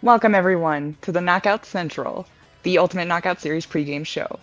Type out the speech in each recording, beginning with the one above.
Welcome, everyone, to the Knockout Central, the Ultimate Knockout Series pregame show.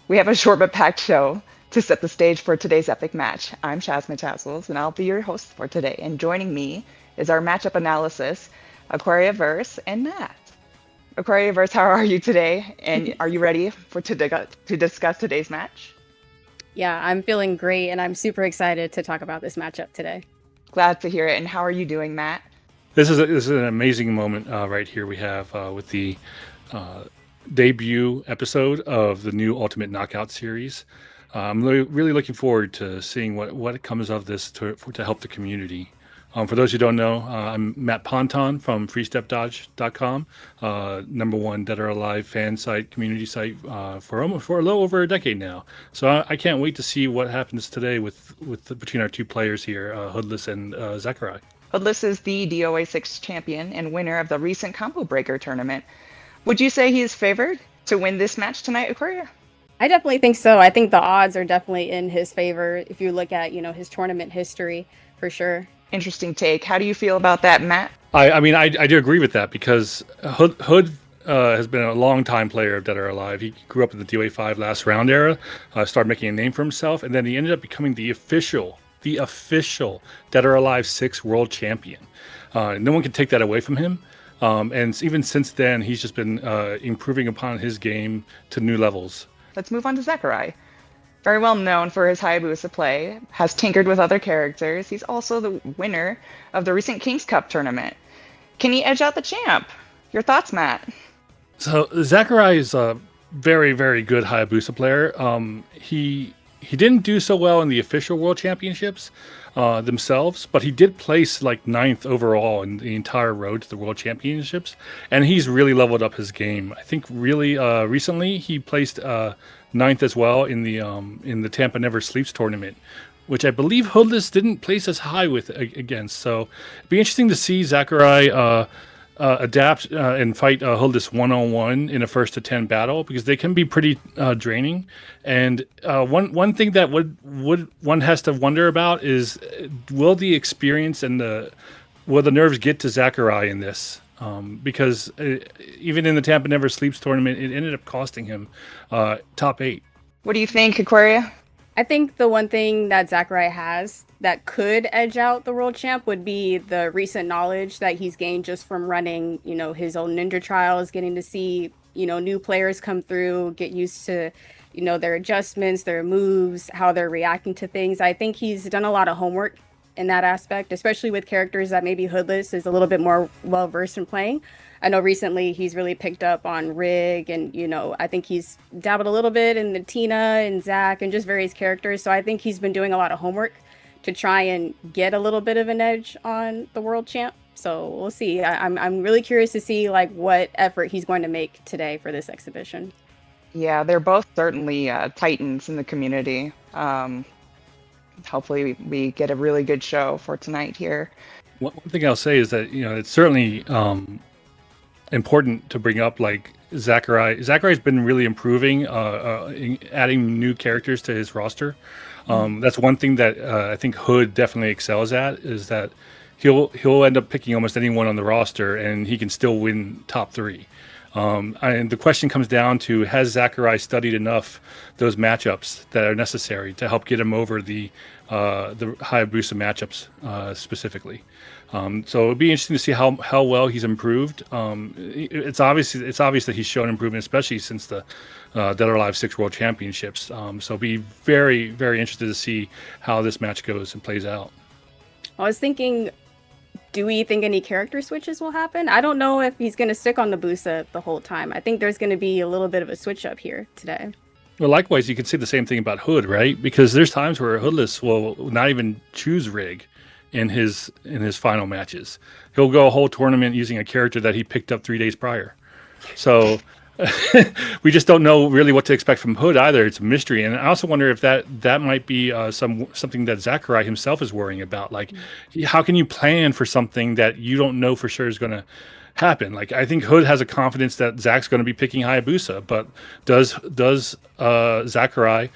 We have a short but packed show to set the stage for today's epic match. I'm Shazma Tassels, and I'll be your host for today. And joining me is our matchup analysis, Aquariaverse and Matt. Aquariaverse, how are you today? And are you ready to discuss today's match? Yeah, I'm feeling great, and I'm super excited to talk about this matchup today. Glad to hear it. And how are you doing, Matt? This is an amazing moment right here we have with the debut episode of the new Ultimate Knockout series. I'm really looking forward to seeing what comes of this to help the community. For those who don't know, I'm Matt Ponton from FreeStepDodge.com, #1 Dead or Alive fan site, community site for a little over a decade now. So I can't wait to see what happens today between our two players here, Hoodless and Zakkurye. Hoodless is the DOA6 champion and winner of the recent Combo Breaker tournament. Would you say he is favored to win this match tonight, Aquaria? I definitely think so. I think the odds are definitely in his favor if you look at, his tournament history, for sure. Interesting take. How do you feel about that, Matt? I do agree with that because Hood has been a long-time player of Dead or Alive. He grew up in the DOA5 last round era, started making a name for himself, and then he ended up becoming the official Dead or Alive 6 world champion. No one can take that away from him. And even since then, he's just been improving upon his game to new levels. Let's move on to Zakkurye. Very well known for his Hayabusa play, has tinkered with other characters. He's also the winner of the recent King's Cup tournament. Can he edge out the champ? Your thoughts, Matt? So Zakkurye is a very, very good Hayabusa player. He didn't do so well in the official World Championships themselves, but he did place like 9th overall in the entire road to the World Championships, and he's really leveled up his game. I think really recently he placed 9th as well in the Tampa Never Sleeps tournament, which I believe Hoodless didn't place as high against. So it'd be interesting to see Zakkurye adapt and fight Hoodless 1-on-1 in a 1st to 10 battle, because they can be pretty draining. And one thing that one has to wonder about is, will the experience and will the nerves get to Zakkurye in this? Because even in the Tampa Never Sleeps tournament, it ended up costing him top 8. What do you think, Aquaria? I think the one thing that Zakkurye has that could edge out the world champ would be the recent knowledge that he's gained just from running, his own ninja trials, getting to see, new players come through, get used to, their adjustments, their moves, how they're reacting to things. I think he's done a lot of homework in that aspect, especially with characters that maybe Hoodless is a little bit more well-versed in playing. I know recently he's really picked up on Rig, and, I think he's dabbled a little bit in the Tina and Zach and just various characters. So I think he's been doing a lot of homework to try and get a little bit of an edge on the world champ. So we'll see. I'm really curious to see what effort he's going to make today for this exhibition. Yeah, they're both certainly titans in the community. Hopefully we get a really good show for tonight here. One thing I'll say is that it's certainly important to bring up Zakkurye. Zakkurye's been really improving, adding new characters to his roster. That's one thing that I think Hood definitely excels at, is that he'll end up picking almost anyone on the roster and he can still win top 3. And the question comes down to, has Zakkurye studied enough those matchups that are necessary to help get him over the Hayabusa matchups specifically? So it'd be interesting to see how well he's improved. It's obvious that he's shown improvement, especially since the Dead or Alive 6 World Championships. So be very, very interested to see how this match goes and plays out. I was thinking, do we think any character switches will happen? I don't know if he's going to stick on the Busa the whole time. I think there's going to be a little bit of a switch up here today. Well, likewise, you can say the same thing about Hood, right? Because there's times where Hoodless will not even choose Rig in his final matches. He'll go a whole tournament using a character that he picked up 3 days prior. So we just don't know really what to expect from Hood either. It's a mystery. And I also wonder if that might be something that Zakkurye himself is worrying about. How can you plan for something that you don't know for sure is going to happen? I think Hood has a confidence that Zach's going to be picking Hayabusa, but does Zakkurye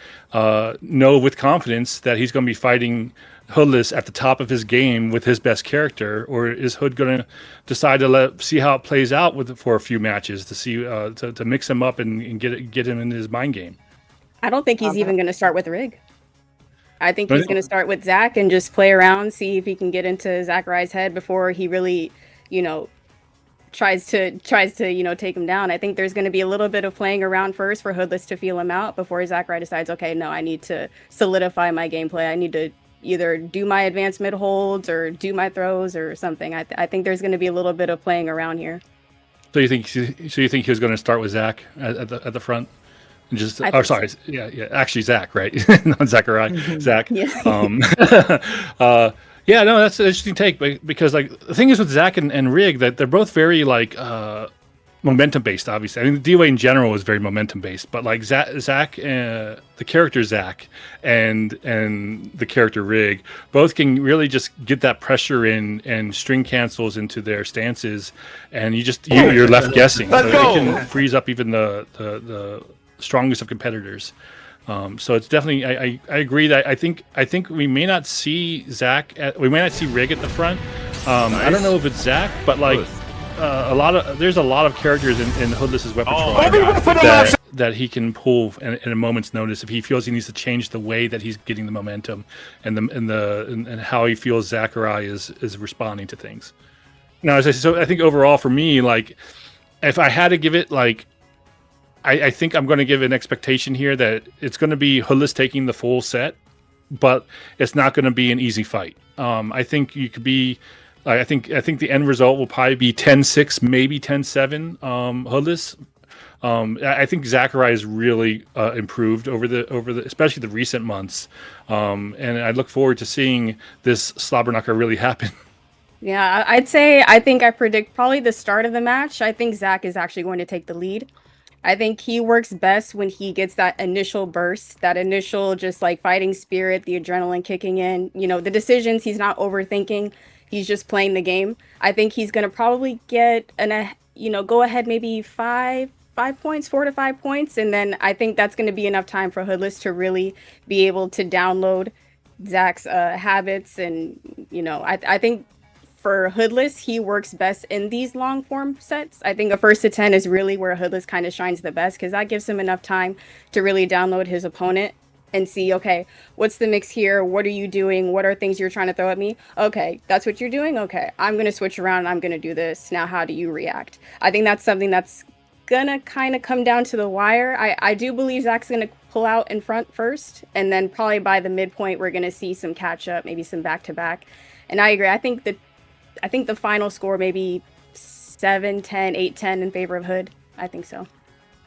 know with confidence that he's going to be fighting Hoodless at the top of his game with his best character, or is Hood going to decide to see how it plays out for a few matches to see to mix him up and get him in his mind game? I don't think he's even going to start with Rig. I think he's going to start with Zach and just play around, see if he can get into Zakkurye's head before he really, tries to take him down. I think there's going to be a little bit of playing around first for Hoodless to feel him out before Zakkurye decides, okay, no, I need to solidify my gameplay. I need to either do my advanced mid holds or do my throws or something. I think there's going to be a little bit of playing around here. So you think he was going to start with Zach at the front? And just actually Zach, right? Not Zakkurye, Zach. Yeah, no, that's an interesting take, because like the thing is with Zach and Rig, that they're both very like momentum based. Obviously, I mean, the DOA in general is very momentum based, but like Zach, the character Zach and the character Rig, both can really just get that pressure in and string cancels into their stances, and you're left guessing. So it can freeze up even the strongest of competitors. So it's definitely, I agree that I think we may not see we may not see Rig at the front. I don't know if it's Zach, but like there's a lot of characters in Hoodless's repertoire that he can pull in a moment's notice if he feels he needs to change the way that he's getting the momentum and how he feels Zakkurye is responding to things. Now, so I think overall for me, like if I had to give it like, I think I'm going to give an expectation here that it's going to be Hoodless taking the full set, but it's not going to be an easy fight. I think you could be. I think the end result will probably be 10-6, maybe 10-7. Hoodless. I think Zakkurye has really improved over the especially the recent months, and I look forward to seeing this slobberknocker really happen. Yeah, I think I predict probably the start of the match. I think Zach is actually going to take the lead. I think he works best when he gets that initial burst, that initial just like fighting spirit, the adrenaline kicking in, the decisions he's not overthinking. He's just playing the game. I think he's going to probably get go ahead maybe 4 to 5 points. And then I think that's going to be enough time for Hoodless to really be able to download Zach's habits. And, I think for Hoodless, he works best in these long form sets. I think a 1st to 10 is really where Hoodless kind of shines the best, because that gives him enough time to really download his opponent and see, okay, what's the mix here? What are you doing? What are things you're trying to throw at me? Okay, that's what you're doing? Okay, I'm going to switch around and I'm going to do this. Now, how do you react? I think that's something that's going to kind of come down to the wire. I do believe Zach's going to pull out in front first, and then probably by the midpoint, we're going to see some catch up, maybe some back-to-back. And I agree. I think the final score maybe 7-10, 8-10 in favor of Hood. I think so.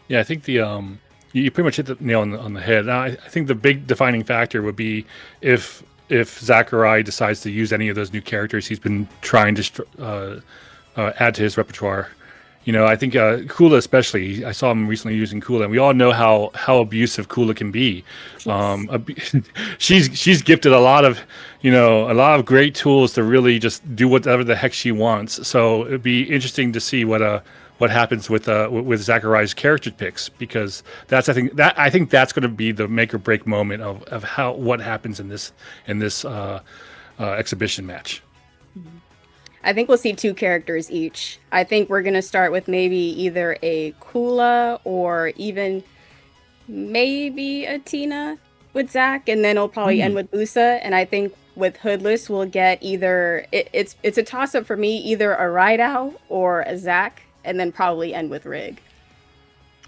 Yeah, I think you pretty much hit the nail on the head. Now, I think the big defining factor would be if Zakkurye decides to use any of those new characters he's been trying to add to his repertoire. I think Kula especially. I saw him recently using Kula, and we all know how abusive Kula can be. She's gifted a lot of great tools to really just do whatever the heck she wants. So it'd be interesting to see what happens with Zakkurye's character picks, because I think that's going to be the make or break moment of what happens in this exhibition match. I think we'll see 2 characters each. I think we're going to start with maybe either a Kula or even maybe a Tina with Zach, and then it'll probably end with Busa. And I think with Hoodless, we'll get either it's a toss up for me, either a Rydao or a Zach, and then probably end with Rig.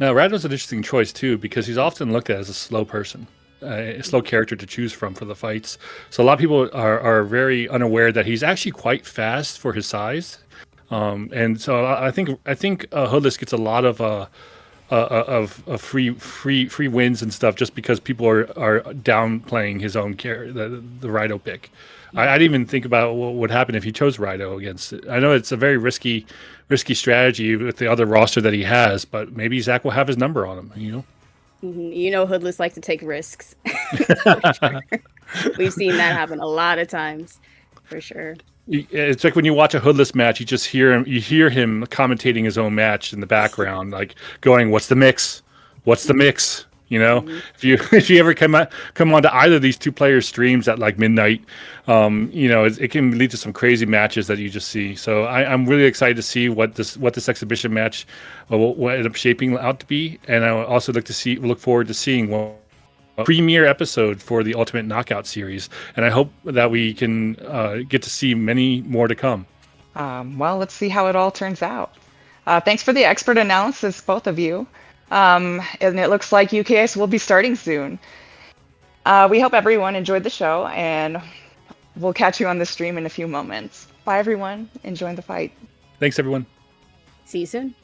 Now, Rydao's an interesting choice too, because he's often looked at as a slow person. A slow character to choose from for the fights. So a lot of people are very unaware that he's actually quite fast for his size. And so I think Hoodless gets a lot of free wins and stuff just because people are downplaying his own the Rydao pick. I didn't even think about what would happen if he chose Rydao against it. I know it's a very risky strategy with the other roster that he has, but maybe Zach will have his number on him. Hoodless like to take risks. We've seen that happen a lot of times, for sure. It's like when you watch a Hoodless match, you hear him commentating his own match in the background, like going, "What's the mix? What's the mix? If you ever come on to either of these two players' streams at like midnight, it can lead to some crazy matches that you just see. So I'm really excited to see what this exhibition match will end up shaping out to be, and I also look forward to seeing a premiere episode for the Ultimate Knockout series, and I hope that we can get to see many more to come. Well, let's see how it all turns out. Thanks for the expert analysis, both of you. And it looks like UKS will be starting soon. We hope everyone enjoyed the show, and we'll catch you on the stream in a few moments. Bye, everyone. Enjoy the fight. Thanks, everyone. See you soon.